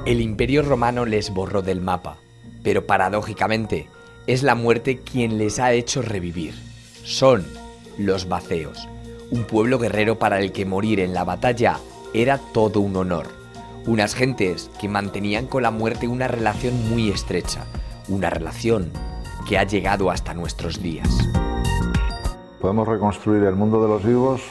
El Imperio Romano les borró del mapa, pero paradójicamente es la muerte quien les ha hecho revivir. Son los vacceos, un pueblo guerrero para el que morir en la batalla era todo un honor. Unas gentes que mantenían con la muerte una relación muy estrecha, una relación que ha llegado hasta nuestros días. Podemos reconstruir el mundo de los vivos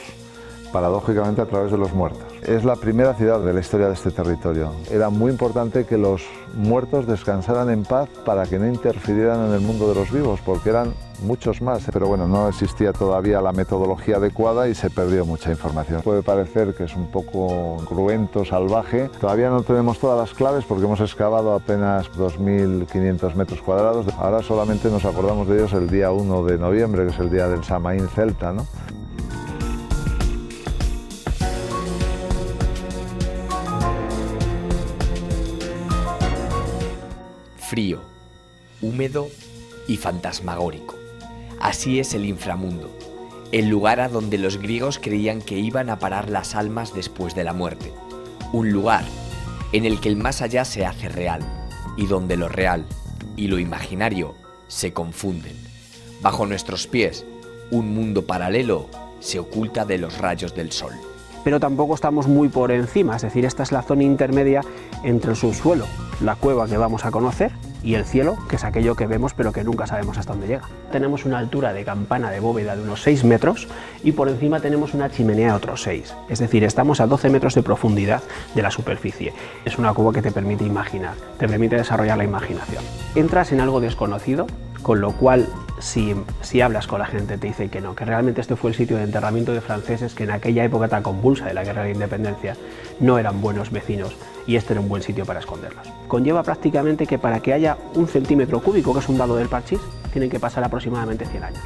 paradójicamente a través de los muertos. Es la primera ciudad de la historia de este territorio. Era muy importante que los muertos descansaran en paz para que no interfirieran en el mundo de los vivos, porque eran muchos más. Pero bueno, no existía todavía la metodología adecuada y se perdió mucha información. Puede parecer que es un poco cruento, salvaje. Todavía no tenemos todas las claves porque hemos excavado apenas 2.500 metros cuadrados. Ahora solamente nos acordamos de ellos el día 1 de noviembre, que es el día del Samaín celta, ¿no? Frío, húmedo y fantasmagórico. Así es el inframundo, el lugar a donde los griegos creían que iban a parar las almas después de la muerte. Un lugar en el que el más allá se hace real y donde lo real y lo imaginario se confunden. Bajo nuestros pies, un mundo paralelo se oculta de los rayos del sol. Pero tampoco estamos muy por encima, es decir, esta es la zona intermedia entre el subsuelo, la cueva que vamos a conocer, y el cielo, que es aquello que vemos pero que nunca sabemos hasta dónde llega. Tenemos una altura de campana de bóveda de unos 6 metros y por encima tenemos una chimenea de otros 6, es decir, estamos a 12 metros de profundidad de la superficie. Es una cueva que te permite imaginar, te permite desarrollar la imaginación. Entras en algo desconocido, con lo cual si hablas con la gente te dice que no, que realmente este fue el sitio de enterramiento de franceses que en aquella época tan convulsa de la Guerra de la Independencia no eran buenos vecinos y este era un buen sitio para esconderlos. Conlleva prácticamente que para que haya un centímetro cúbico, que es un dado del parchís, tienen que pasar aproximadamente 100 años.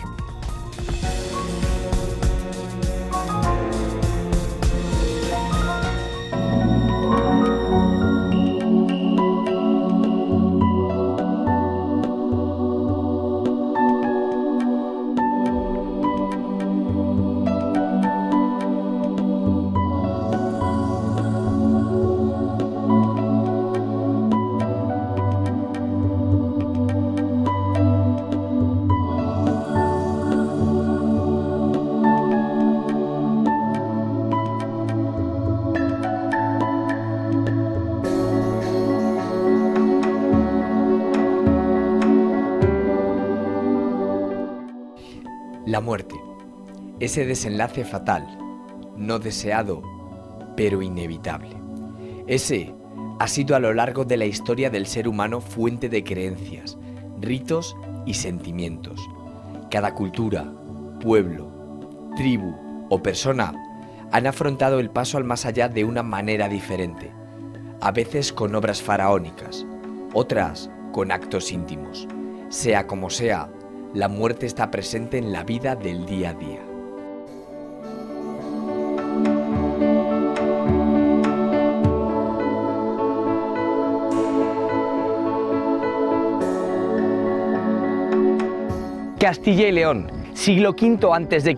La muerte, ese desenlace fatal, no deseado, pero inevitable. Ese ha sido a lo largo de la historia del ser humano fuente de creencias, ritos y sentimientos. Cada cultura, pueblo, tribu o persona han afrontado el paso al más allá de una manera diferente, a veces con obras faraónicas, otras con actos íntimos. Sea como sea, la muerte está presente en la vida del día a día. Castilla y León, siglo V a.C.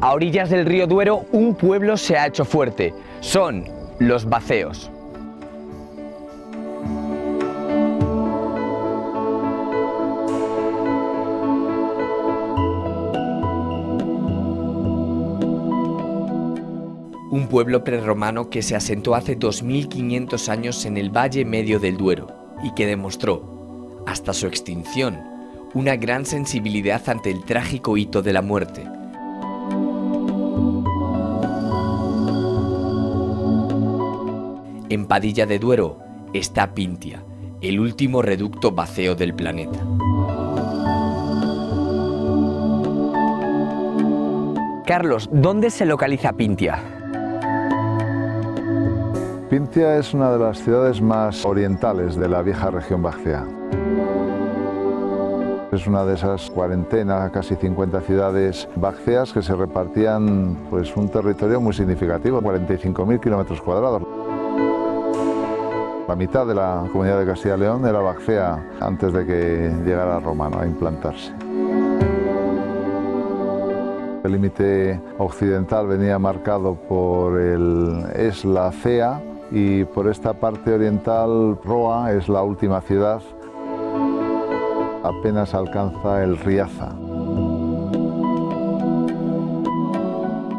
A orillas del río Duero, un pueblo se ha hecho fuerte. Son los vacceos. Un pueblo prerromano que se asentó hace 2500 años en el valle medio del Duero y que demostró, hasta su extinción, una gran sensibilidad ante el trágico hito de la muerte. En Padilla de Duero está Pintia, el último reducto vaceo del planeta. Carlos, ¿dónde se localiza Pintia? Pintia es una de las ciudades más orientales de la vieja región vaccea. Es una de esas cuarentena, casi 50 ciudades vacceas que se repartían pues, un territorio muy significativo, 45.000 kilómetros cuadrados. La mitad de la comunidad de Castilla y León era vaccea antes de que llegara Roma, ¿no?, a implantarse. El límite occidental venía marcado por el Esla Cea y por esta parte oriental Roa es la última ciudad. Apenas alcanza el Riaza.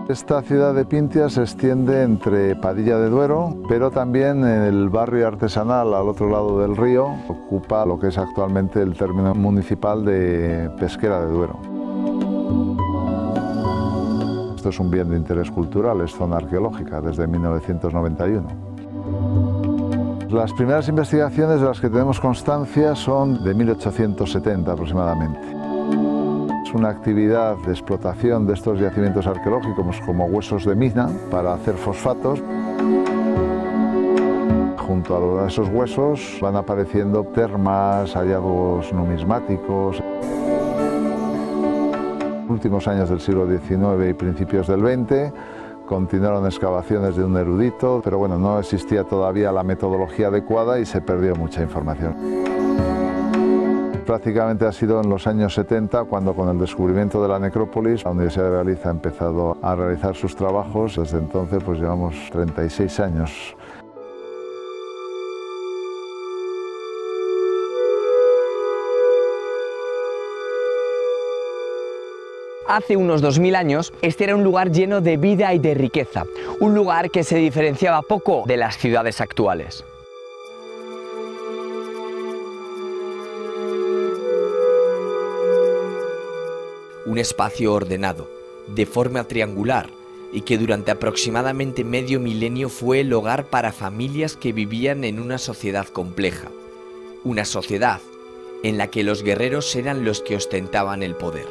Esta ciudad de Pintia se extiende entre Padilla de Duero, pero también en el barrio artesanal al otro lado del río ocupa lo que es actualmente el término municipal de Pesquera de Duero. Esto es un bien de interés cultural, es zona arqueológica desde 1991. Las primeras investigaciones de las que tenemos constancia son de 1870 aproximadamente. Es una actividad de explotación de estos yacimientos arqueológicos como huesos de mina para hacer fosfatos. Junto a esos huesos van apareciendo termas, hallazgos numismáticos. En los últimos años del siglo XIX y principios del XX continuaron excavaciones de un erudito, pero bueno, no existía todavía la metodología adecuada y se perdió mucha información. Prácticamente ha sido en los años 70 cuando con el descubrimiento de la necrópolis la Universidad de Valladolid ha empezado a realizar sus trabajos. Desde entonces pues llevamos 36 años. Hace unos 2000 años, este era un lugar lleno de vida y de riqueza, un lugar que se diferenciaba poco de las ciudades actuales. Un espacio ordenado, de forma triangular, y que durante aproximadamente medio milenio fue el hogar para familias que vivían en una sociedad compleja, una sociedad en la que los guerreros eran los que ostentaban el poder.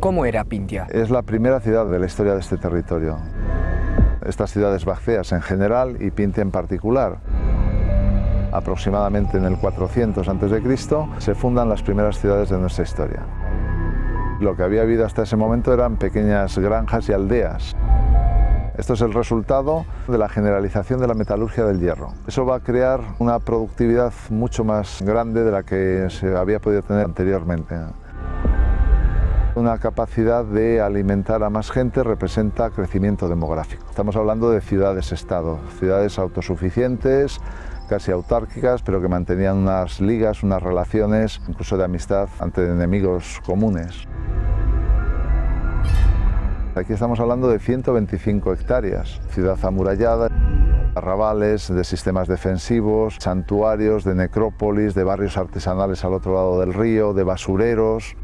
¿Cómo era Pintia? Es la primera ciudad de la historia de este territorio. Estas ciudades vacceas en general y Pintia en particular. Aproximadamente en el 400 a.C. se fundan las primeras ciudades de nuestra historia. Lo que había habido hasta ese momento eran pequeñas granjas y aldeas. Esto es el resultado de la generalización de la metalurgia del hierro. Eso va a crear una productividad mucho más grande de la que se había podido tener anteriormente. Una capacidad de alimentar a más gente representa crecimiento demográfico. Estamos hablando de ciudades-estado, ciudades autosuficientes, casi autárquicas, pero que mantenían unas ligas, unas relaciones, incluso de amistad ante enemigos comunes. Aquí estamos hablando de 125 hectáreas, ciudad amurallada, arrabales de sistemas defensivos, santuarios, de necrópolis, de barrios artesanales al otro lado del río, de basureros.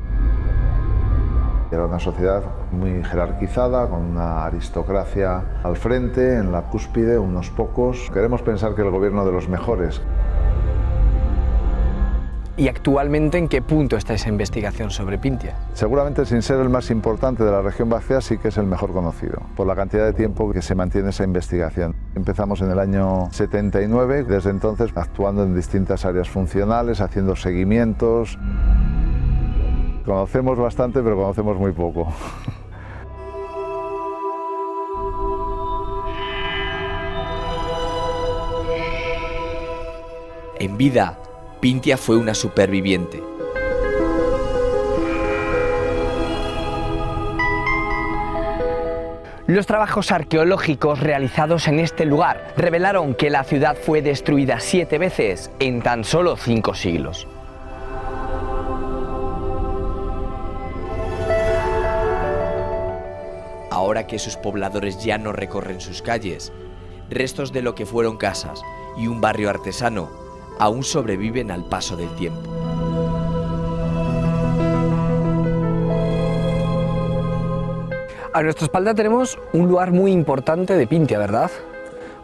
Era una sociedad muy jerarquizada, con una aristocracia al frente, en la cúspide, unos pocos. Queremos pensar que el gobierno de los mejores. ¿Y actualmente en qué punto está esa investigación sobre Pintia? Seguramente, sin ser el más importante de la región vaccea, sí que es el mejor conocido, por la cantidad de tiempo que se mantiene esa investigación. Empezamos en el año 79, desde entonces actuando en distintas áreas funcionales, haciendo seguimientos. Conocemos bastante, pero conocemos muy poco. En vida, Pintia fue una superviviente. Los trabajos arqueológicos realizados en este lugar revelaron que la ciudad fue destruida 7 veces en tan solo 5 siglos. Ahora que sus pobladores ya no recorren sus calles, restos de lo que fueron casas y un barrio artesano aún sobreviven al paso del tiempo. A nuestra espalda tenemos un lugar muy importante de Pintia, ¿verdad?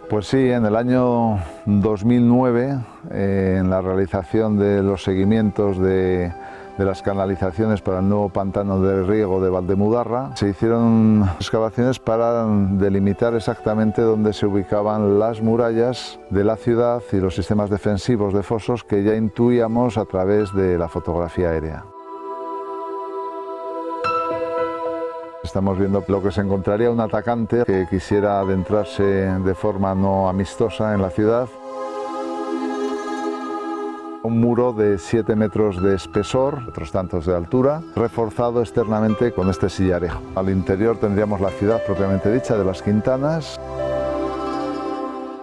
Pues sí, en el año 2009, en la realización de los seguimientos de de las canalizaciones para el nuevo pantano de riego de Valdemudarra, se hicieron excavaciones para delimitar exactamente dónde se ubicaban las murallas de la ciudad y los sistemas defensivos de fosos que ya intuíamos a través de la fotografía aérea. Estamos viendo lo que se encontraría un atacante que quisiera adentrarse de forma no amistosa en la ciudad. Un muro de 7 metros de espesor, otros tantos de altura, reforzado externamente con este sillarejo. Al interior tendríamos la ciudad propiamente dicha de las Quintanas.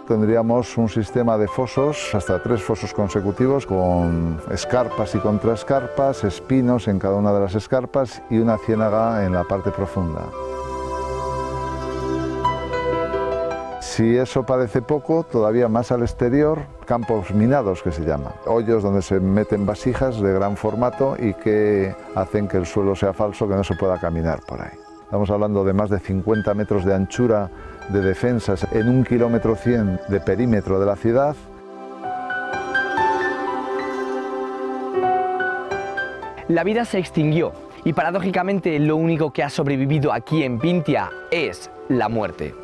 Tendríamos un sistema de fosos, hasta 3 fosos consecutivos, con escarpas y contraescarpas, espinos en cada una de las escarpas y una ciénaga en la parte profunda. Si eso parece poco, todavía más al exterior, campos minados que se llaman. Hoyos donde se meten vasijas de gran formato y que hacen que el suelo sea falso, que no se pueda caminar por ahí. Estamos hablando de más de 50 metros de anchura de defensas en 1,1 kilómetro de perímetro de la ciudad. La vida se extinguió y paradójicamente lo único que ha sobrevivido aquí en Pintia es la muerte.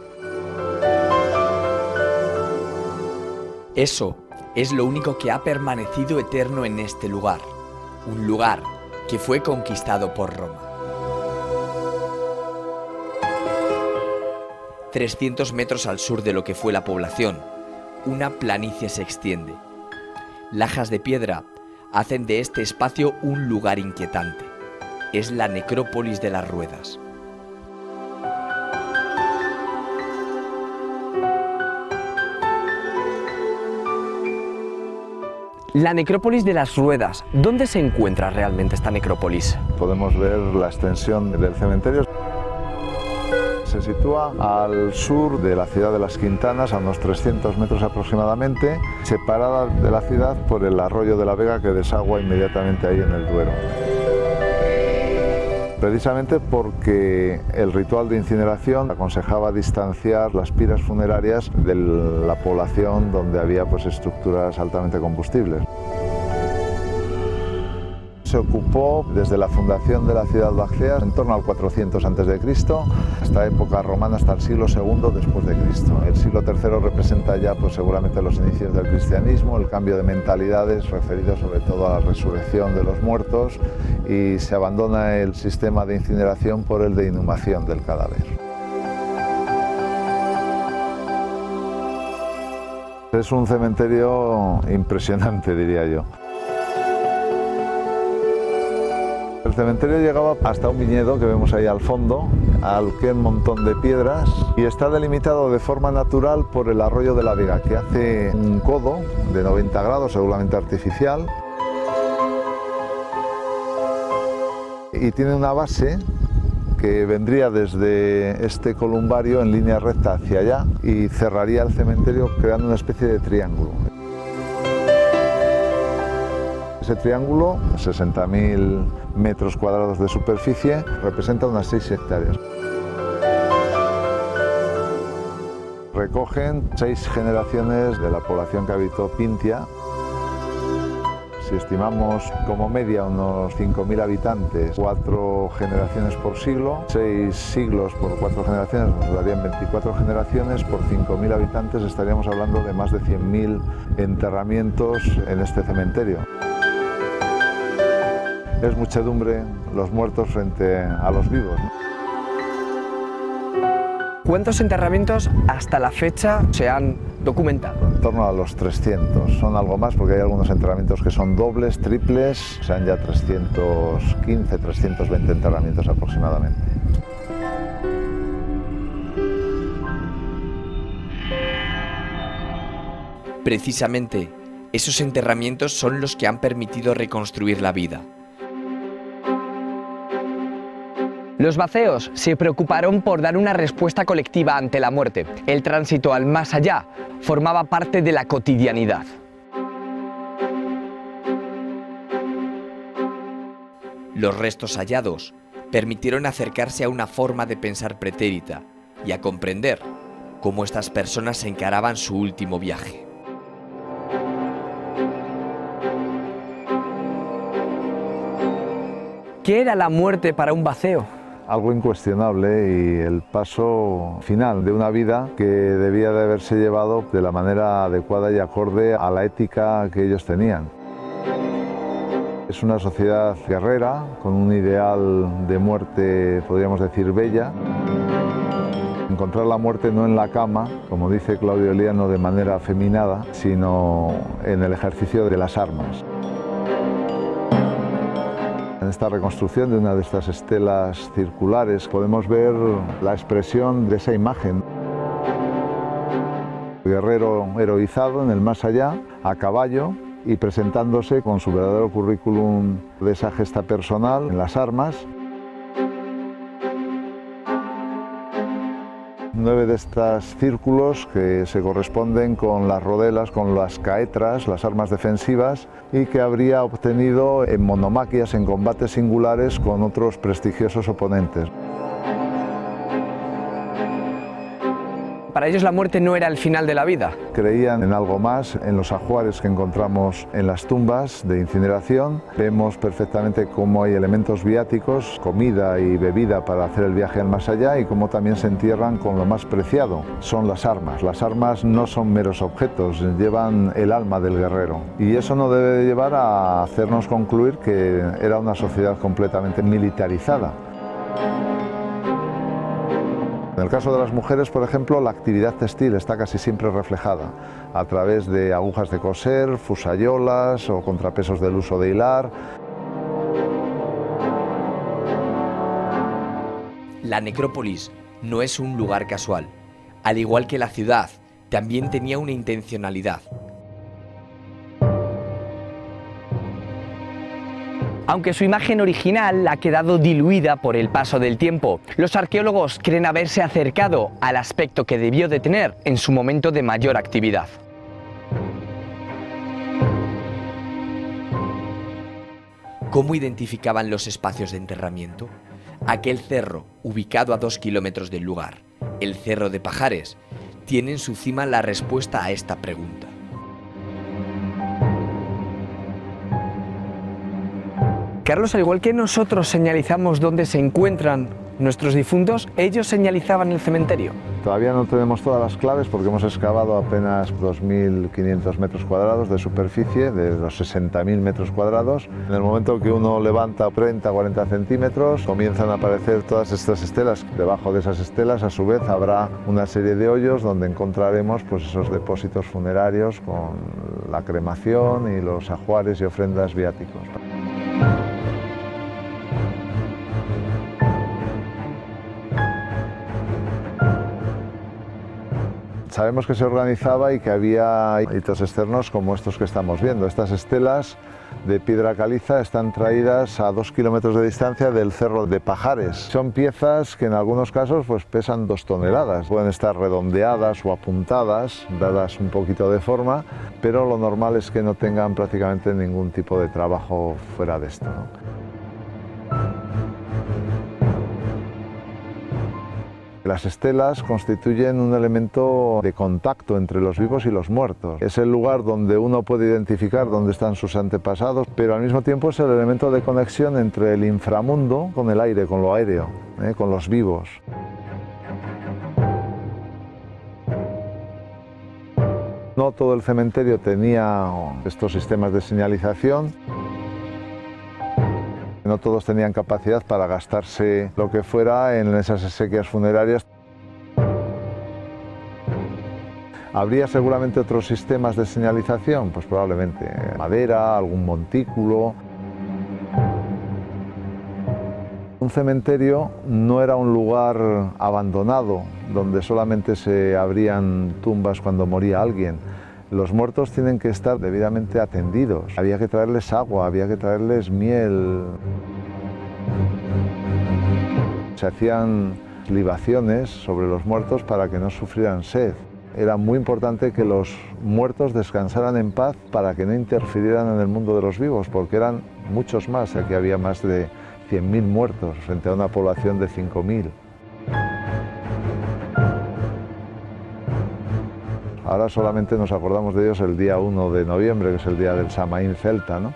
Eso es lo único que ha permanecido eterno en este lugar, un lugar que fue conquistado por Roma. 300 metros al sur de lo que fue la población, una planicie se extiende. Lajas de piedra hacen de este espacio un lugar inquietante. Es la necrópolis de las Ruedas. La necrópolis de las Ruedas. ¿Dónde se encuentra realmente esta necrópolis? Podemos ver la extensión del cementerio. Se sitúa al sur de la ciudad de las Quintanas, a unos 300 metros aproximadamente, separada de la ciudad por el arroyo de la Vega que desagua inmediatamente ahí en el Duero. Precisamente porque el ritual de incineración aconsejaba distanciar las piras funerarias de la población donde había estructuras altamente combustibles. Se ocupó desde la fundación de la ciudad de Acea en torno al 400 a.C. hasta época romana, hasta el siglo II después de Cristo. El siglo III representa ya seguramente los inicios del cristianismo, el cambio de mentalidades referido sobre todo a la resurrección de los muertos, y se abandona el sistema de incineración por el de inhumación del cadáver. Es un cementerio impresionante, diría yo. El cementerio llegaba hasta un viñedo que vemos ahí al fondo, al que un montón de piedras, y está delimitado de forma natural por el arroyo de la Vega, que hace un codo de 90 grados, seguramente artificial, y tiene una base que vendría desde este columbario en línea recta hacia allá y cerraría el cementerio creando una especie de triángulo. Ese triángulo, 60.000 metros cuadrados de superficie, representa unas 6 hectáreas. Recogen 6 generaciones de la población que habitó Pintia. Si estimamos como media unos 5.000 habitantes, 4 generaciones por siglo, 6 siglos por 4 generaciones nos darían 24 generaciones, por 5.000 habitantes estaríamos hablando de más de 100.000 enterramientos en este cementerio. Es muchedumbre los muertos frente a los vivos, ¿no? ¿Cuántos enterramientos hasta la fecha se han documentado? En torno a los 300, son algo más porque hay algunos enterramientos que son dobles, triples, sean ya 315, 320 enterramientos aproximadamente. Precisamente, esos enterramientos son los que han permitido reconstruir la vida. Los vacceos se preocuparon por dar una respuesta colectiva ante la muerte. El tránsito al más allá formaba parte de la cotidianidad. Los restos hallados permitieron acercarse a una forma de pensar pretérita y a comprender cómo estas personas encaraban su último viaje. ¿Qué era la muerte para un vaceo? Algo incuestionable y el paso final de una vida que debía de haberse llevado de la manera adecuada y acorde a la ética que ellos tenían. Es una sociedad guerrera, con un ideal de muerte, podríamos decir, bella. Encontrar la muerte no en la cama, como dice Claudio Eliano, de manera afeminada, sino en el ejercicio de las armas. En esta reconstrucción de una de estas estelas circulares podemos ver la expresión de esa imagen. El guerrero heroizado en el más allá, a caballo, y presentándose con su verdadero currículum de esa gesta personal en las armas. 9 de estos círculos que se corresponden con las rodelas, con las caetras, las armas defensivas, y que habría obtenido en monomaquias, en combates singulares con otros prestigiosos oponentes. Para ellos la muerte no era el final de la vida. Creían en algo más, en los ajuares que encontramos en las tumbas de incineración. Vemos perfectamente cómo hay elementos viáticos, comida y bebida para hacer el viaje al más allá, y cómo también se entierran con lo más preciado, son las armas. Las armas no son meros objetos, llevan el alma del guerrero. Y eso no debe de llevar a hacernos concluir que era una sociedad completamente militarizada. En el caso de las mujeres, por ejemplo, la actividad textil está casi siempre reflejada a través de agujas de coser, fusayolas o contrapesos del uso de hilar. La necrópolis no es un lugar casual. Al igual que la ciudad, también tenía una intencionalidad. Aunque su imagen original ha quedado diluida por el paso del tiempo, los arqueólogos creen haberse acercado al aspecto que debió de tener en su momento de mayor actividad. ¿Cómo identificaban los espacios de enterramiento? Aquel cerro, ubicado a 2 kilómetros del lugar, el Cerro de Pajares, tiene en su cima la respuesta a esta pregunta. Carlos, al igual que nosotros señalizamos dónde se encuentran nuestros difuntos, ellos señalizaban el cementerio. Todavía no tenemos todas las claves porque hemos excavado apenas 2.500 metros cuadrados de superficie, de los 60.000 metros cuadrados. En el momento que uno levanta 30-40 centímetros, comienzan a aparecer todas estas estelas. Debajo de esas estelas, a su vez, habrá una serie de hoyos donde encontraremos pues, esos depósitos funerarios con la cremación y los ajuares y ofrendas viáticos. Sabemos que se organizaba y que había hitos externos como estos que estamos viendo. Estas estelas de piedra caliza están traídas a 2 kilómetros de distancia del Cerro de Pajares. Son piezas que en algunos casos pues, pesan 2 toneladas. Pueden estar redondeadas o apuntadas, dadas un poquito de forma, pero lo normal es que no tengan prácticamente ningún tipo de trabajo fuera de esto, ¿no? Las estelas constituyen un elemento de contacto entre los vivos y los muertos. Es el lugar donde uno puede identificar dónde están sus antepasados, pero al mismo tiempo es el elemento de conexión entre el inframundo con el aire, con lo aéreo, con los vivos. No todo el cementerio tenía estos sistemas de señalización. No todos tenían capacidad para gastarse lo que fuera en esas exequias funerarias. ¿Habría seguramente otros sistemas de señalización? Pues probablemente madera, algún montículo. Un cementerio no era un lugar abandonado donde solamente se abrían tumbas cuando moría alguien. Los muertos tienen que estar debidamente atendidos. Había que traerles agua, había que traerles miel. Se hacían libaciones sobre los muertos para que no sufrieran sed. Era muy importante que los muertos descansaran en paz para que no interfirieran en el mundo de los vivos, porque eran muchos más. Aquí había más de 100.000 muertos frente a una población de 5.000. Ahora solamente nos acordamos de ellos el día 1 de noviembre, que es el día del Samaín celta, ¿no?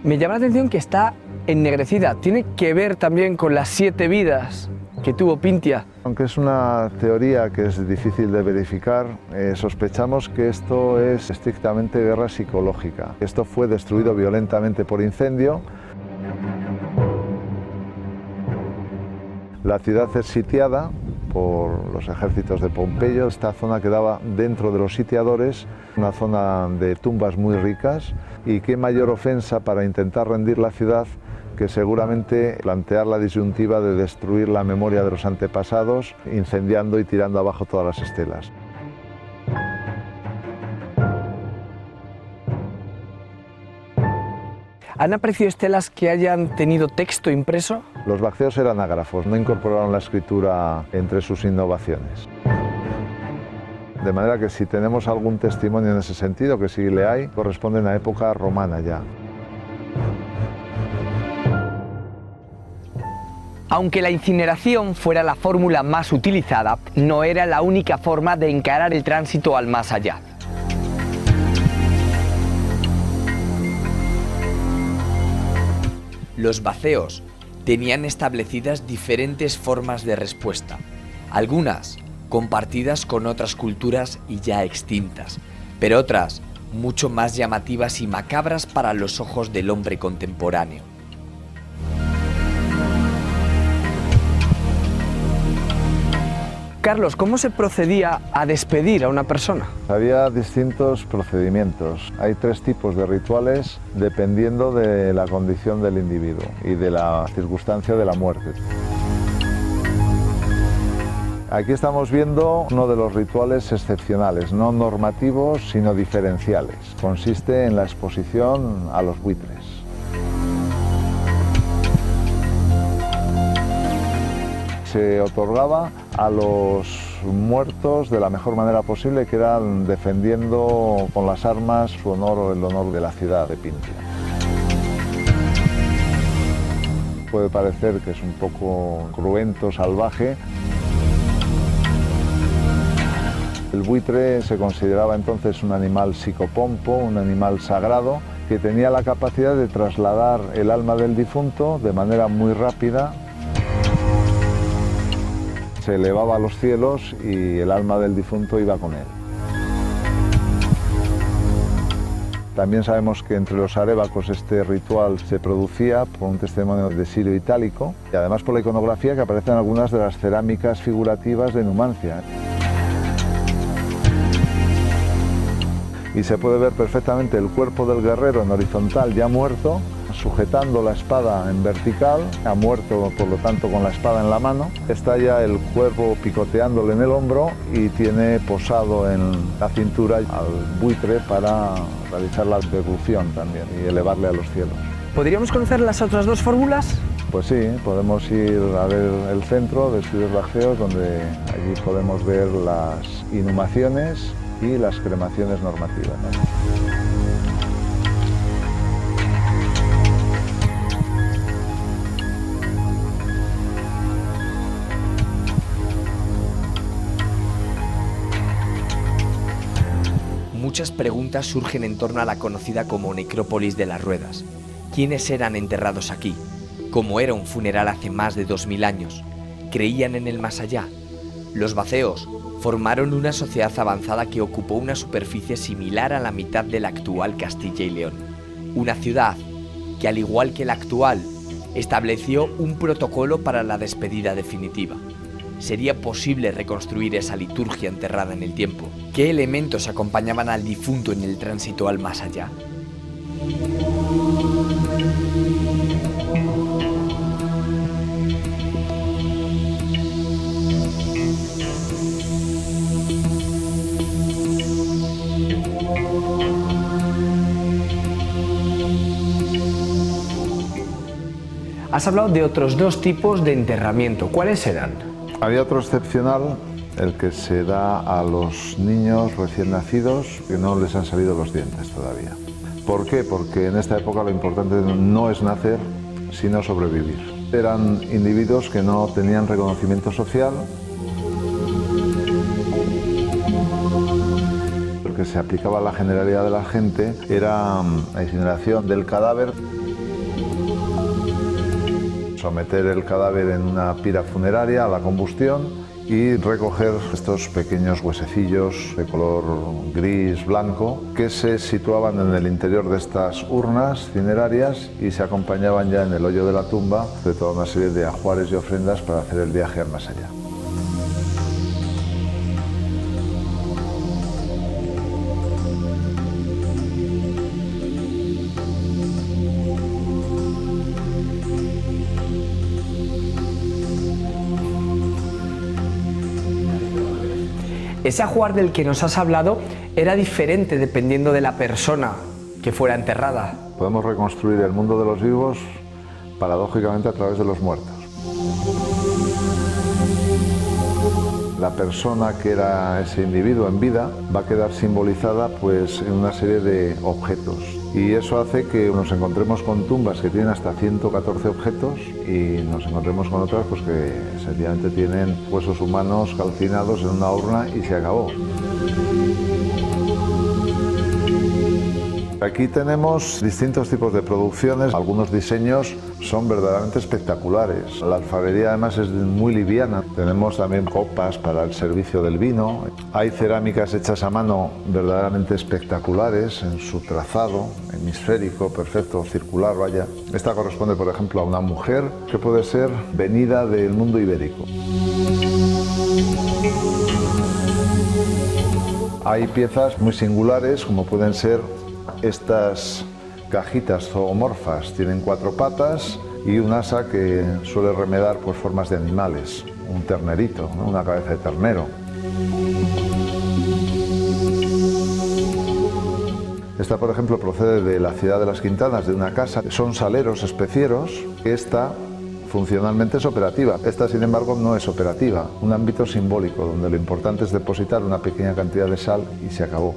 Me llama la atención que está ennegrecida. ¿Tiene que ver también con las 7 vidas que tuvo Pintia? Aunque es una teoría que es difícil de verificar, sospechamos que esto es estrictamente guerra psicológica. Esto fue destruido violentamente por incendio. La ciudad es sitiada por los ejércitos de Pompeyo. Esta zona quedaba dentro de los sitiadores, una zona de tumbas muy ricas, y qué mayor ofensa para intentar rendir la ciudad que seguramente plantear la disyuntiva de destruir la memoria de los antepasados, incendiando y tirando abajo todas las estelas. ¿Han aparecido estelas que hayan tenido texto impreso? Los bacceos eran ágrafos, no incorporaron la escritura entre sus innovaciones. De manera que si tenemos algún testimonio en ese sentido, que sí le hay, corresponden a época romana ya. Aunque la incineración fuera la fórmula más utilizada, no era la única forma de encarar el tránsito al más allá. Los bacceos tenían establecidas diferentes formas de respuesta, algunas compartidas con otras culturas y ya extintas, pero otras mucho más llamativas y macabras para los ojos del hombre contemporáneo. Carlos, ¿cómo se procedía a despedir a una persona? Había distintos procedimientos. Hay 3 tipos de rituales dependiendo de la condición del individuo y de la circunstancia de la muerte. Aquí estamos viendo uno de los rituales excepcionales, no normativos, sino diferenciales. Consiste en la exposición a los buitres. Se otorgaba a los muertos de la mejor manera posible, que eran defendiendo con las armas su honor o el honor de la ciudad de Pintia. Puede parecer que es un poco cruento, salvaje. El buitre se consideraba entonces un animal psicopompo, un animal sagrado, que tenía la capacidad de trasladar el alma del difunto de manera muy rápida. Se elevaba a los cielos y el alma del difunto iba con él. También sabemos que entre los arébacos este ritual se producía por un testimonio de Sirio Itálico y además por la iconografía que aparece en algunas de las cerámicas figurativas de Numancia. Y se puede ver perfectamente el cuerpo del guerrero en horizontal ya muerto, sujetando la espada en vertical, ha muerto por lo tanto con la espada en la mano, está ya el cuervo picoteándole en el hombro y tiene posado en la cintura al buitre para realizar la devolución también y elevarle a los cielos. ¿Podríamos conocer las otras 2 fórmulas? Pues sí, podemos ir a ver el centro de estudios bacceos, donde allí podemos ver las inhumaciones y las cremaciones normativas, ¿no? Muchas preguntas surgen en torno a la conocida como Necrópolis de las Ruedas. ¿Quiénes eran enterrados aquí? ¿Cómo era un funeral hace más de 2000 años? ¿Creían en el más allá? Los bacceos formaron una sociedad avanzada que ocupó una superficie similar a la mitad de la actual Castilla y León. Una ciudad que, al igual que la actual, estableció un protocolo para la despedida definitiva. ¿Sería posible reconstruir esa liturgia enterrada en el tiempo? ¿Qué elementos acompañaban al difunto en el tránsito al más allá? Has hablado de otros 2 tipos de enterramiento. ¿Cuáles eran? Había otro excepcional, el que se da a los niños recién nacidos que no les han salido los dientes todavía. ¿Por qué? Porque en esta época lo importante no es nacer, sino sobrevivir. Eran individuos que no tenían reconocimiento social, lo que se aplicaba a la generalidad de la gente era la incineración del cadáver someter el cadáver en una pira funeraria a la combustión y recoger estos pequeños huesecillos de color gris, blanco, que se situaban en el interior de estas urnas cinerarias y se acompañaban ya en el hoyo de la tumba de toda una serie de ajuares y ofrendas para hacer el viaje al más allá. Ese ajuar del que nos has hablado era diferente dependiendo de la persona que fuera enterrada. Podemos reconstruir el mundo de los vivos paradójicamente a través de los muertos. La persona que era ese individuo en vida va a quedar simbolizada pues en una serie de objetos. Y eso hace que nos encontremos con tumbas que tienen hasta 114 objetos y nos encontremos con otras pues que sencillamente tienen huesos humanos calcinados en una urna y se acabó. Aquí tenemos distintos tipos de producciones, algunos diseños son verdaderamente espectaculares. La alfarería además es muy liviana, tenemos también copas para el servicio del vino, hay cerámicas hechas a mano verdaderamente espectaculares en su trazado, hemisférico, perfecto, circular, vaya. Esta corresponde por ejemplo a una mujer que puede ser venida del mundo ibérico. Hay piezas muy singulares como pueden ser estas cajitas zoomorfas, tienen 4 patas y un asa que suele remedar pues, formas de animales, un ternerito, ¿no? Una cabeza de ternero. Esta, por ejemplo, procede de la ciudad de Las Quintanas, de una casa, son saleros especieros. Esta funcionalmente es operativa, esta sin embargo no es operativa, un ámbito simbólico donde lo importante es depositar una pequeña cantidad de sal y se acabó.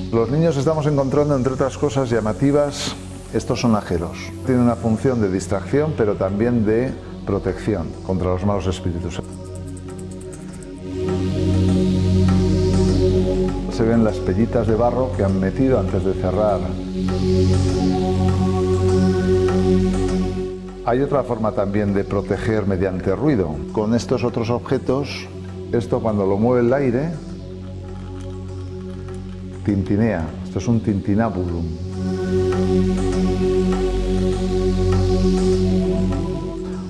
Los niños estamos encontrando, entre otras cosas llamativas, estos sonajeros. Tienen una función de distracción, pero también de protección contra los malos espíritus. Se ven las pellitas de barro que han metido antes de cerrar. Hay otra forma también de proteger mediante ruido. Con estos otros objetos, esto cuando lo mueve el aire, tintinea. Esto es un tintinábulum.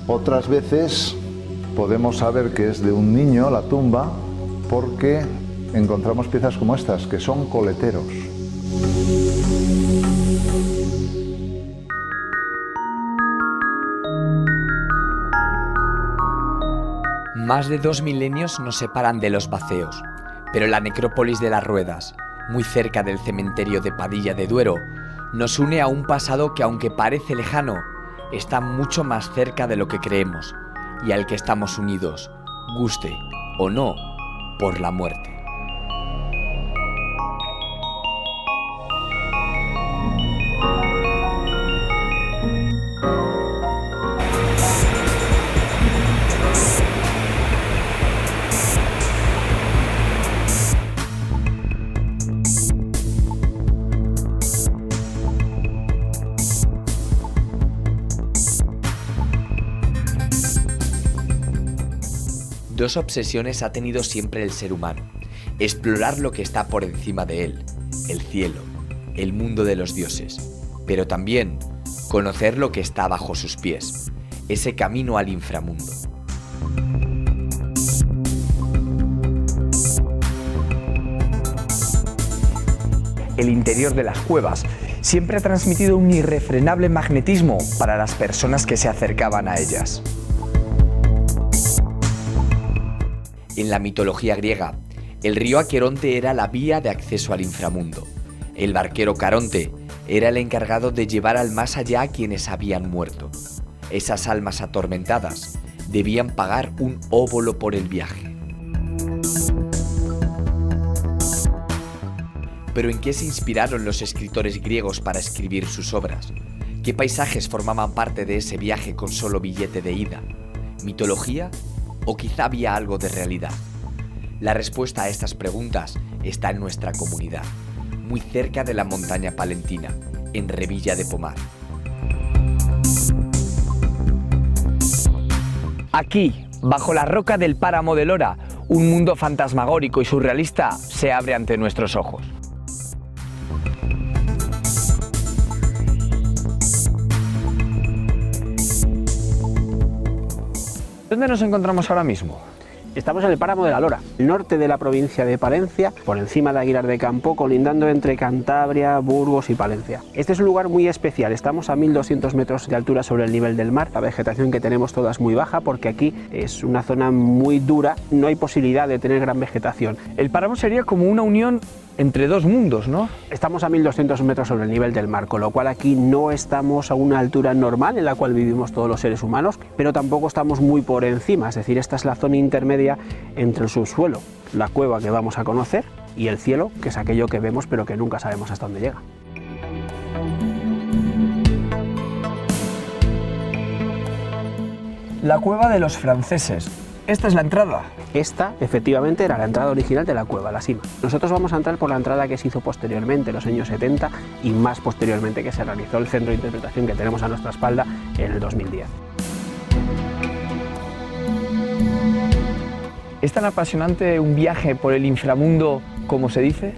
Otras veces podemos saber que es de un niño la tumba porque encontramos piezas como estas, que son coleteros. Más de 2 milenios nos separan de los Baceos, pero la necrópolis de las Ruedas, muy cerca del cementerio de Padilla de Duero, nos une a un pasado que, aunque parece lejano, está mucho más cerca de lo que creemos y al que estamos unidos, guste o no, por la muerte. Dos obsesiones ha tenido siempre el ser humano: explorar lo que está por encima de él, el cielo, el mundo de los dioses, pero también conocer lo que está bajo sus pies, ese camino al inframundo. El interior de las cuevas siempre ha transmitido un irrefrenable magnetismo para las personas que se acercaban a ellas. En la mitología griega, el río Aqueronte era la vía de acceso al inframundo. El barquero Caronte era el encargado de llevar al más allá a quienes habían muerto. Esas almas atormentadas debían pagar un óbolo por el viaje. Pero ¿en qué se inspiraron los escritores griegos para escribir sus obras? ¿Qué paisajes formaban parte de ese viaje con solo billete de ida? ¿Mitología? ¿O quizá había algo de realidad? La respuesta a estas preguntas está en nuestra comunidad, muy cerca de la montaña palentina, en Revilla de Pomar. Aquí, bajo la roca del páramo de Lora, un mundo fantasmagórico y surrealista se abre ante nuestros ojos. ¿Dónde nos encontramos ahora mismo? Estamos en el páramo de la Lora, el norte de la provincia de Palencia, por encima de Aguilar de Campo, colindando entre Cantabria, Burgos y Palencia. Este es un lugar muy especial, estamos a 1200 metros de altura sobre el nivel del mar. La vegetación que tenemos toda es muy baja porque aquí es una zona muy dura, no hay posibilidad de tener gran vegetación. El páramo sería como una unión entre dos mundos, ¿no? Estamos a 1200 metros sobre el nivel del mar, con lo cual aquí no estamos a una altura normal en la cual vivimos todos los seres humanos, pero tampoco estamos muy por encima, es decir, esta es la zona intermedia entre el subsuelo, la cueva que vamos a conocer, y el cielo, que es aquello que vemos pero que nunca sabemos hasta dónde llega. La cueva de los franceses. ¿Esta es la entrada? Esta, efectivamente, era la entrada original de la cueva, la cima. Nosotros vamos a entrar por la entrada que se hizo posteriormente, en los años 70, y más posteriormente que se realizó el centro de interpretación que tenemos a nuestra espalda en el 2010. ¿Es tan apasionante un viaje por el inframundo como se dice?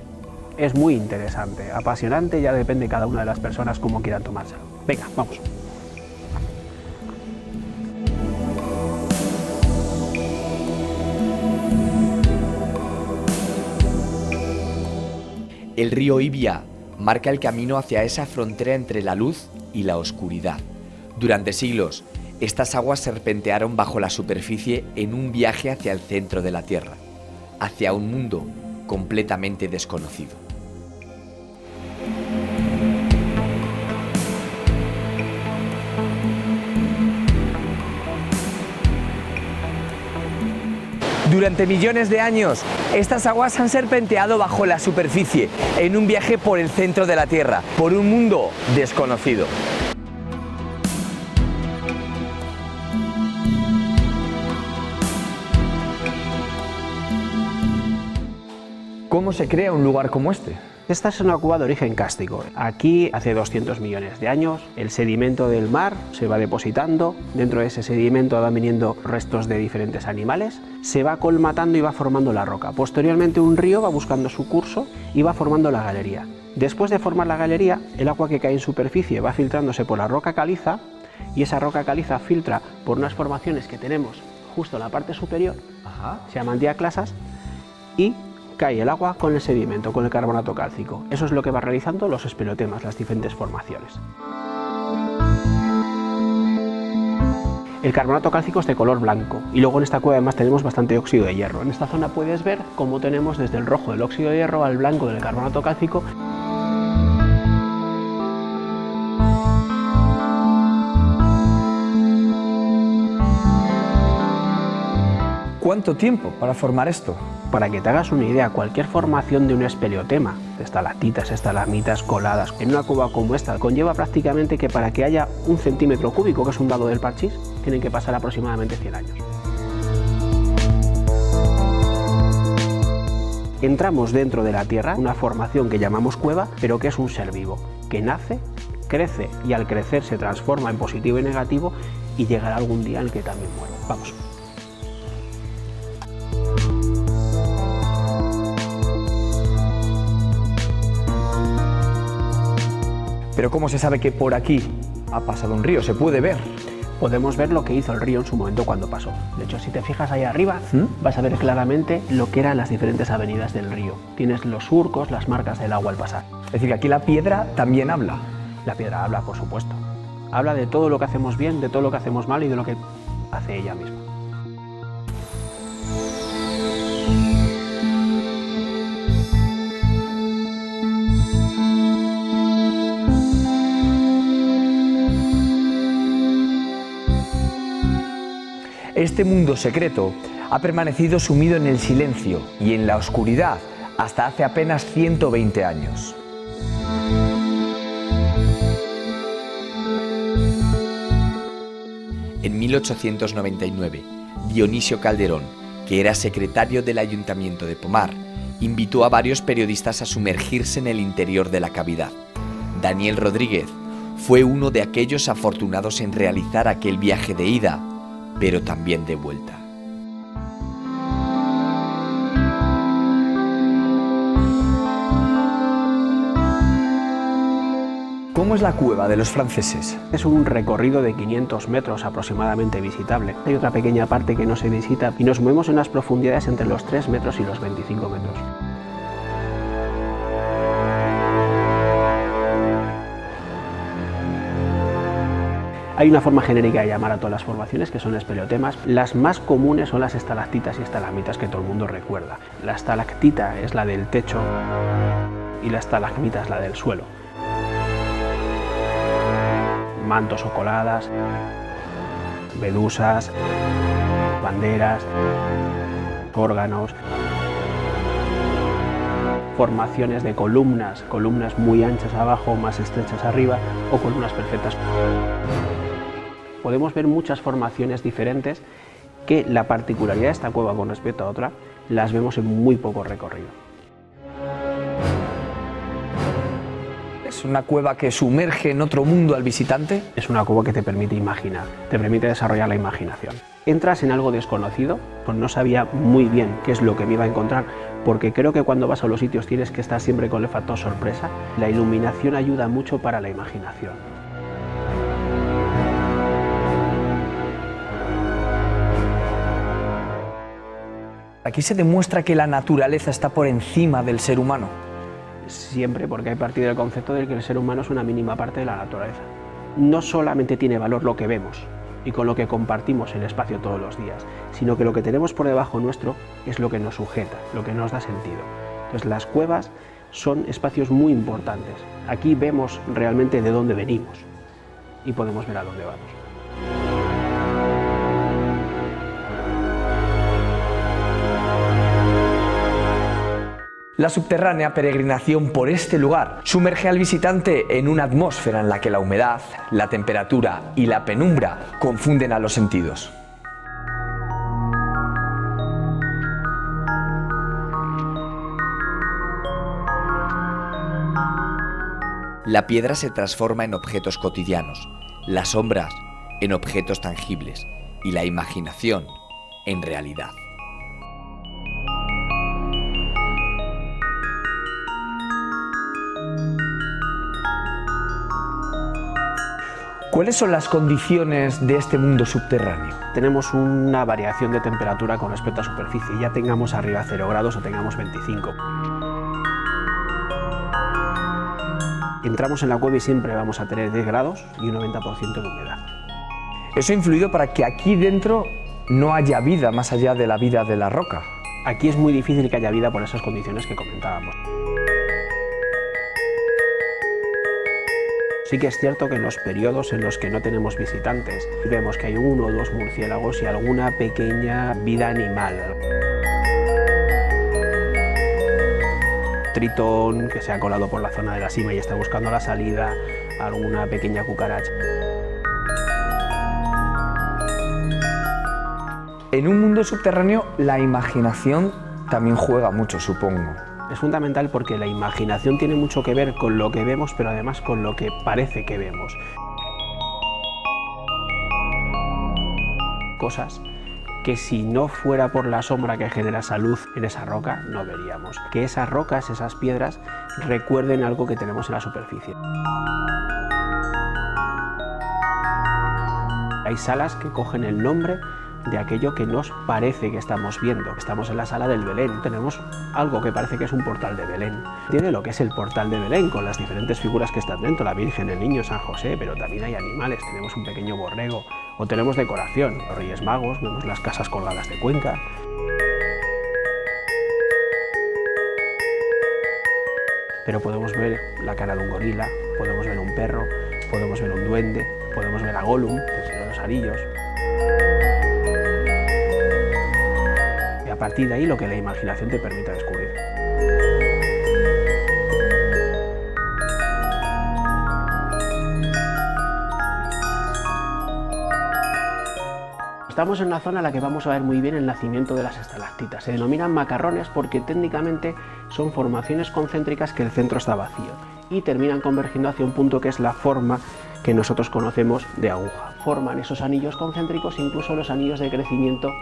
Es muy interesante, apasionante, ya depende cada una de las personas cómo quieran tomárselo. Venga, vamos. El río Ibia marca el camino hacia esa frontera entre la luz y la oscuridad. Durante siglos, estas aguas serpentearon bajo la superficie en un viaje hacia el centro de la Tierra, hacia un mundo completamente desconocido. Durante millones de años, estas aguas han serpenteado bajo la superficie, en un viaje por el centro de la Tierra, por un mundo desconocido. ¿Cómo se crea un lugar como este? Esta es una cueva de origen kárstico. Aquí, hace 200 millones de años, el sedimento del mar se va depositando. Dentro de ese sedimento van viniendo restos de diferentes animales. Se va colmatando y va formando la roca. Posteriormente, un río va buscando su curso y va formando la galería. Después de formar la galería, el agua que cae en superficie va filtrándose por la roca caliza, y esa roca caliza filtra por unas formaciones que tenemos justo en la parte superior, se llaman diaclasas, y cae el agua con el sedimento, con el carbonato cálcico. Eso es lo que va realizando los espeleotemas, las diferentes formaciones. El carbonato cálcico es de color blanco, y luego en esta cueva además tenemos bastante óxido de hierro. En esta zona puedes ver cómo tenemos desde el rojo del óxido de hierro al blanco del carbonato cálcico. ¿Cuánto tiempo para formar esto? Para que te hagas una idea, cualquier formación de un espeleotema, estalactitas, estalagmitas, coladas, en una cueva como esta, conlleva prácticamente que para que haya un centímetro cúbico, que es un dado del parchís, tienen que pasar aproximadamente 100 años. Entramos dentro de la Tierra, una formación que llamamos cueva, pero que es un ser vivo, que nace, crece y al crecer se transforma en positivo y negativo y llegará algún día en el que también muere. Vamos. Pero ¿cómo se sabe que por aquí ha pasado un río? ¿Se puede ver? Podemos ver lo que hizo el río en su momento cuando pasó. De hecho, si te fijas ahí arriba, vas a ver claramente lo que eran las diferentes avenidas del río. Tienes los surcos, las marcas del agua al pasar. Es decir, que aquí la piedra también habla. La piedra habla, por supuesto. Habla de todo lo que hacemos bien, de todo lo que hacemos mal y de lo que hace ella misma. Este mundo secreto ha permanecido sumido en el silencio y en la oscuridad hasta hace apenas 120 años. En 1899, Dionisio Calderón, que era secretario del Ayuntamiento de Pomar, invitó a varios periodistas a sumergirse en el interior de la cavidad. Daniel Rodríguez fue uno de aquellos afortunados en realizar aquel viaje de ida, pero también de vuelta. ¿Cómo es la cueva de los franceses? Es un recorrido de 500 metros aproximadamente visitable. Hay otra pequeña parte que no se visita y nos movemos en unas profundidades entre los 3 metros y los 25 metros. Hay una forma genérica de llamar a todas las formaciones, que son espeleotemas. Las más comunes son las estalactitas y estalagmitas, que todo el mundo recuerda. La estalactita es la del techo y la estalagmita es la del suelo. Mantos o coladas, medusas, banderas, órganos, formaciones de columnas muy anchas abajo, más estrechas arriba, o columnas perfectas. Podemos ver muchas formaciones diferentes que la particularidad de esta cueva con respecto a otra las vemos en muy poco recorrido. ¿Es una cueva que sumerge en otro mundo al visitante? Es una cueva que te permite imaginar, te permite desarrollar la imaginación. Entras en algo desconocido, pues no sabía muy bien qué es lo que me iba a encontrar, porque creo que cuando vas a los sitios tienes que estar siempre con el factor sorpresa. La iluminación ayuda mucho para la imaginación. Aquí se demuestra que la naturaleza está por encima del ser humano. Siempre, porque hay partido del concepto de que el ser humano es una mínima parte de la naturaleza. No solamente tiene valor lo que vemos y con lo que compartimos el espacio todos los días, sino que lo que tenemos por debajo nuestro es lo que nos sujeta, lo que nos da sentido. Entonces las cuevas son espacios muy importantes. Aquí vemos realmente de dónde venimos y podemos ver a dónde vamos. La subterránea peregrinación por este lugar sumerge al visitante en una atmósfera en la que la humedad, la temperatura y la penumbra confunden a los sentidos. La piedra se transforma en objetos cotidianos, las sombras en objetos tangibles y la imaginación en realidad. ¿Cuáles son las condiciones de este mundo subterráneo? Tenemos una variación de temperatura con respecto a superficie, ya tengamos arriba 0 grados o tengamos 25. Entramos en la cueva y siempre vamos a tener 10 grados y un 90% de humedad. Eso ha influido para que aquí dentro no haya vida más allá de la vida de la roca. Aquí es muy difícil que haya vida por esas condiciones que comentábamos. Sí que es cierto que en los periodos en los que no tenemos visitantes vemos que hay 1 o 2 murciélagos y alguna pequeña vida animal. Tritón que se ha colado por la zona de la cima y está buscando la salida, alguna pequeña cucaracha. En un mundo subterráneo la imaginación también juega mucho, supongo. Es fundamental porque la imaginación tiene mucho que ver con lo que vemos, pero además con lo que parece que vemos. Cosas que si no fuera por la sombra que genera esa luz en esa roca, no veríamos. Que esas rocas, esas piedras, recuerden algo que tenemos en la superficie. Hay salas que cogen el nombre de aquello que nos parece que estamos viendo. Estamos en la sala del Belén, tenemos algo que parece que es un portal de Belén. Tiene lo que es el portal de Belén, con las diferentes figuras que están dentro, la Virgen, el Niño, San José, pero también hay animales, tenemos un pequeño borrego, o tenemos decoración, los Reyes Magos, vemos las casas colgadas de Cuenca. Pero podemos ver la cara de un gorila, podemos ver un perro, podemos ver un duende, podemos ver a Gollum, el Señor de los Anillos. Y a partir de ahí lo que la imaginación te permite descubrir. Estamos en una zona en la que vamos a ver muy bien el nacimiento de las estalactitas. Se denominan macarrones porque técnicamente son formaciones concéntricas que el centro está vacío y terminan convergiendo hacia un punto que es la forma que nosotros conocemos de aguja. forman esos anillos concéntricos, incluso los anillos de crecimiento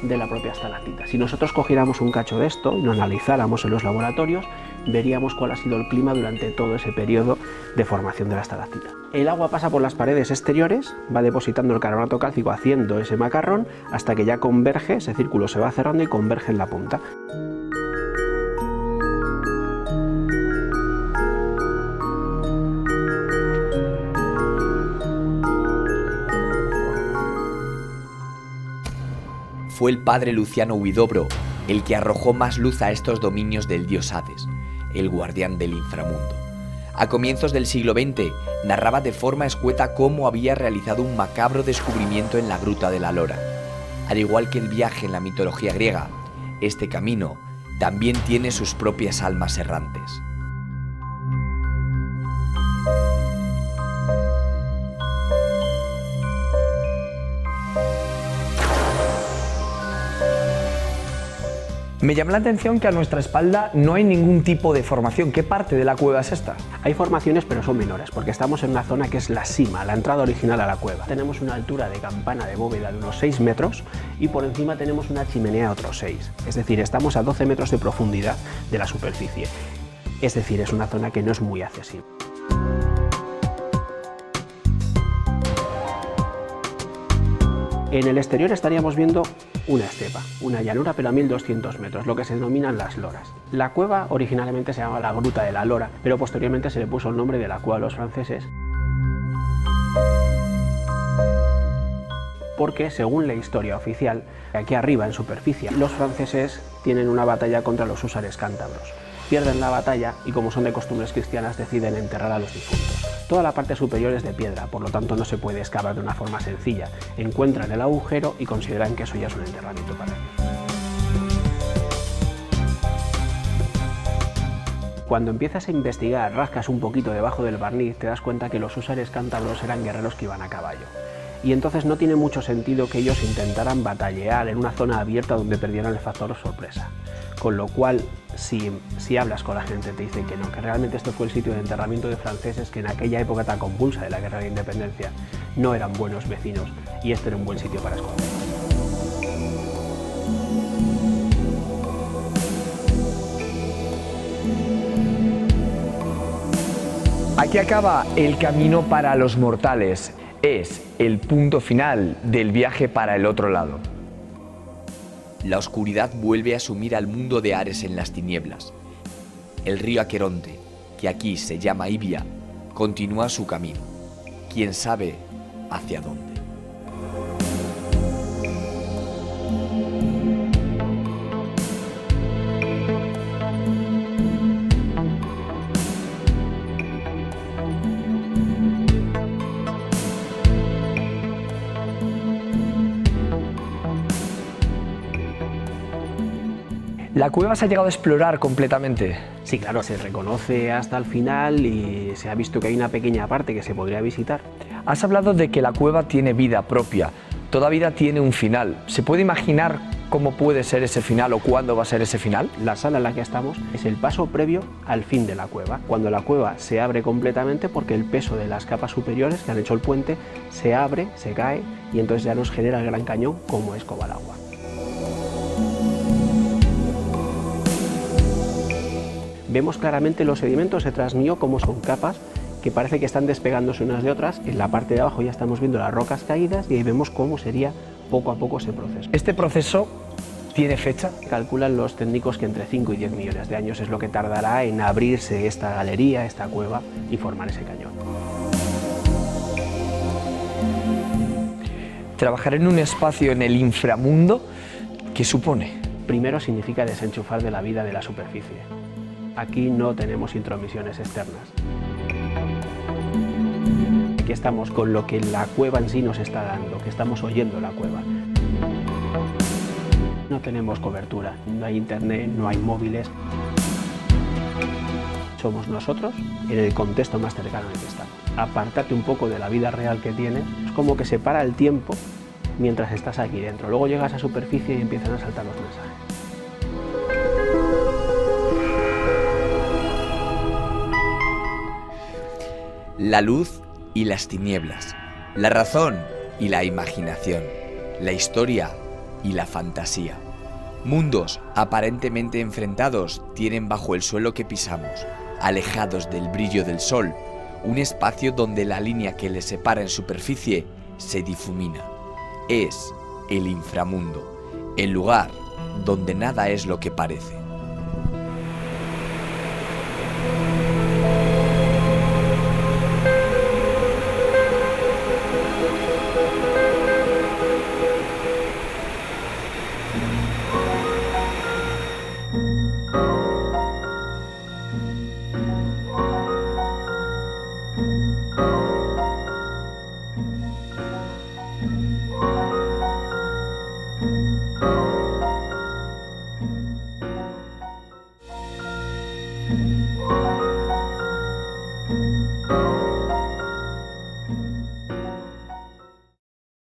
de la propia estalactita. Si nosotros cogiéramos un cacho de esto y lo analizáramos en los laboratorios, veríamos cuál ha sido el clima durante todo ese periodo de formación de la estalactita. El agua pasa por las paredes exteriores, va depositando el carbonato cálcico haciendo ese macarrón hasta que ya converge, ese círculo se va cerrando y converge en la punta. Fue el padre Luciano Huidobro el que arrojó más luz a estos dominios del dios Hades, el guardián del inframundo. A comienzos del siglo XX narraba de forma escueta cómo había realizado un macabro descubrimiento en la Gruta de la Lora. Al igual que el viaje en la mitología griega, este camino también tiene sus propias almas errantes. Me llama la atención que a nuestra espalda no hay ningún tipo de formación. ¿Qué parte de la cueva es esta? Hay formaciones, pero son menores, porque estamos en una zona que es la cima, la entrada original a la cueva. Tenemos una altura de campana de bóveda de unos 6 metros y por encima tenemos una chimenea de otros 6. Es decir, estamos a 12 metros de profundidad de la superficie. Es decir, es una zona que no es muy accesible. En el exterior estaríamos viendo una estepa, una llanura, pero a 1200 metros, lo que se denominan las loras. La cueva originalmente se llamaba la Gruta de la Lora, pero posteriormente se le puso el nombre de la cueva de los franceses, porque según la historia oficial, aquí arriba en superficie, los franceses tienen una batalla contra los húsares cántabros. Pierden la batalla y, como son de costumbres cristianas, deciden enterrar a los difuntos. Toda la parte superior es de piedra, por lo tanto no se puede excavar de una forma sencilla. Encuentran el agujero y consideran que eso ya es un enterramiento para ellos. Cuando empiezas a investigar, rascas un poquito debajo del barniz, te das cuenta que los húsares cántabros eran guerreros que iban a caballo. Y entonces no tiene mucho sentido que ellos intentaran batallear en una zona abierta donde perdieran el factor sorpresa. Con lo cual, si hablas con la gente, te dicen que no, que realmente esto fue el sitio de enterramiento de franceses que en aquella época tan convulsa de la Guerra de Independencia no eran buenos vecinos y este era un buen sitio para esconder. Aquí acaba el camino para los mortales. Es el punto final del viaje para el otro lado. La oscuridad vuelve a sumir al mundo de Ares en las tinieblas. El río Aqueronte, que aquí se llama Ibia, continúa su camino. ¿Quién sabe hacia dónde? ¿La cueva se ha llegado a explorar completamente? Sí, claro, se reconoce hasta el final y se ha visto que hay una pequeña parte que se podría visitar. Has hablado de que la cueva tiene vida propia. Toda vida tiene un final. ¿Se puede imaginar cómo puede ser ese final o cuándo va a ser ese final? La sala en la que estamos es el paso previo al fin de la cueva, cuando la cueva se abre completamente porque el peso de las capas superiores que han hecho el puente se abre, se cae y entonces ya nos genera el gran cañón como escoba al agua. Vemos claramente los sedimentos de Trasmío como son capas que parece que están despegándose unas de otras. En la parte de abajo ya estamos viendo las rocas caídas y ahí vemos cómo sería poco a poco ese proceso. ¿Este proceso tiene fecha? Calculan los técnicos que entre 5 y 10 millones de años es lo que tardará en abrirse esta galería, esta cueva y formar ese cañón. Trabajar en un espacio en el inframundo, ¿qué supone? Primero significa desenchufar de la vida de la superficie. Aquí no tenemos intromisiones externas. Aquí estamos con lo que la cueva en sí nos está dando, que estamos oyendo la cueva. No tenemos cobertura, no hay internet, no hay móviles. Somos nosotros en el contexto más cercano en el que estamos. Apartarte un poco de la vida real que tienes, es como que se para el tiempo mientras estás aquí dentro. Luego llegas a superficie y empiezan a saltar los mensajes. La luz y las tinieblas, La razón y la imaginación, la historia y la fantasía. Mundos aparentemente enfrentados tienen bajo el suelo que pisamos, alejados del brillo del sol, un espacio donde la línea que les separa en superficie se difumina. Es el inframundo, el lugar donde nada es lo que parece.